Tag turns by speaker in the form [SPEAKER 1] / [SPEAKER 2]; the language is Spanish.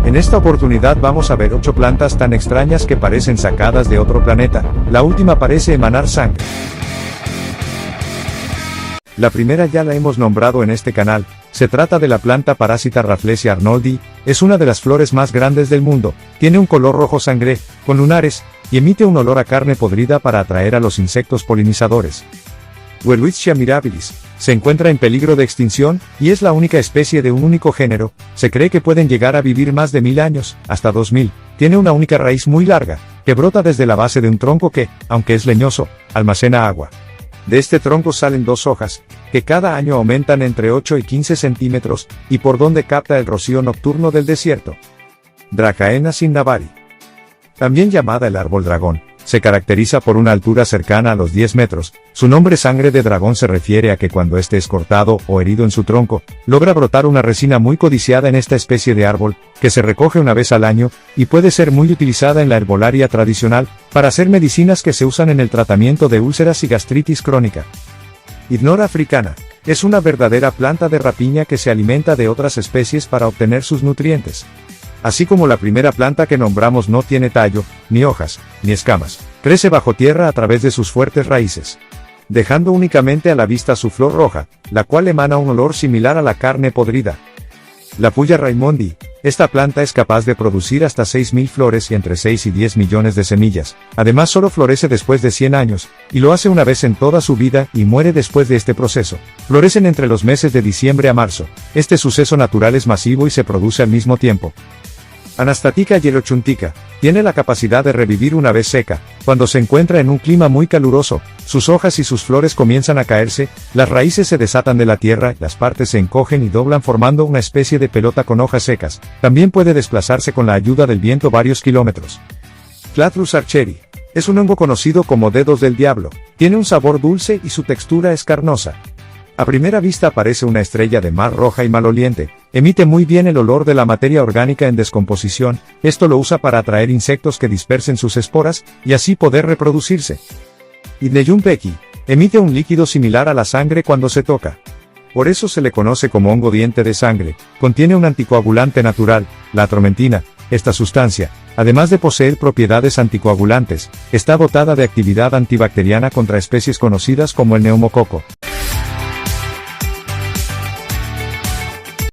[SPEAKER 1] En esta oportunidad vamos a ver 8 plantas tan extrañas que parecen sacadas de otro planeta. La última parece emanar sangre. La primera ya la hemos nombrado en este canal, se trata de la planta parásita Rafflesia arnoldi, es una de las flores más grandes del mundo, tiene un color rojo sangre, con lunares, y emite un olor a carne podrida para atraer a los insectos polinizadores. Welwitschia mirabilis, se encuentra en peligro de extinción, y es la única especie de un único género, se cree que pueden llegar a vivir más de 1000 años, hasta 2000, tiene una única raíz muy larga, que brota desde la base de un tronco que, aunque es leñoso, almacena agua. De este tronco salen 2 hojas, que cada año aumentan entre 8 y 15 centímetros, y por donde capta el rocío nocturno del desierto. Dracaena cinnavari. También llamada el árbol dragón, se caracteriza por una altura cercana a los 10 metros, su nombre sangre de dragón se refiere a que cuando este es cortado o herido en su tronco, logra brotar una resina muy codiciada en esta especie de árbol, que se recoge una vez al año, y puede ser muy utilizada en la herbolaria tradicional, para hacer medicinas que se usan en el tratamiento de úlceras y gastritis crónica. Ignora africana, es una verdadera planta de rapiña que se alimenta de otras especies para obtener sus nutrientes. Así como la primera planta que nombramos no tiene tallo, ni hojas, ni escamas, crece bajo tierra a través de sus fuertes raíces, dejando únicamente a la vista su flor roja, la cual emana un olor similar a la carne podrida. La Puya raimondi, esta planta es capaz de producir hasta 6000 flores y entre 6 y 10 millones de semillas, además solo florece después de 100 años, y lo hace una vez en toda su vida y muere después de este proceso. Florecen entre los meses de diciembre a marzo, este suceso natural es masivo y se produce al mismo tiempo. Anastatica yelochuntica, tiene la capacidad de revivir una vez seca, cuando se encuentra en un clima muy caluroso, sus hojas y sus flores comienzan a caerse, las raíces se desatan de la tierra, las partes se encogen y doblan formando una especie de pelota con hojas secas, también puede desplazarse con la ayuda del viento varios kilómetros. Clathrus archeri, es un hongo conocido como dedos del diablo, tiene un sabor dulce y su textura es carnosa. A primera vista parece una estrella de mar roja y maloliente, emite muy bien el olor de la materia orgánica en descomposición, esto lo usa para atraer insectos que dispersen sus esporas, y así poder reproducirse. Idneyumpeki, emite un líquido similar a la sangre cuando se toca. Por eso se le conoce como hongo diente de sangre, contiene un anticoagulante natural, la atromentina, esta sustancia, además de poseer propiedades anticoagulantes, está dotada de actividad antibacteriana contra especies conocidas como el neumococo.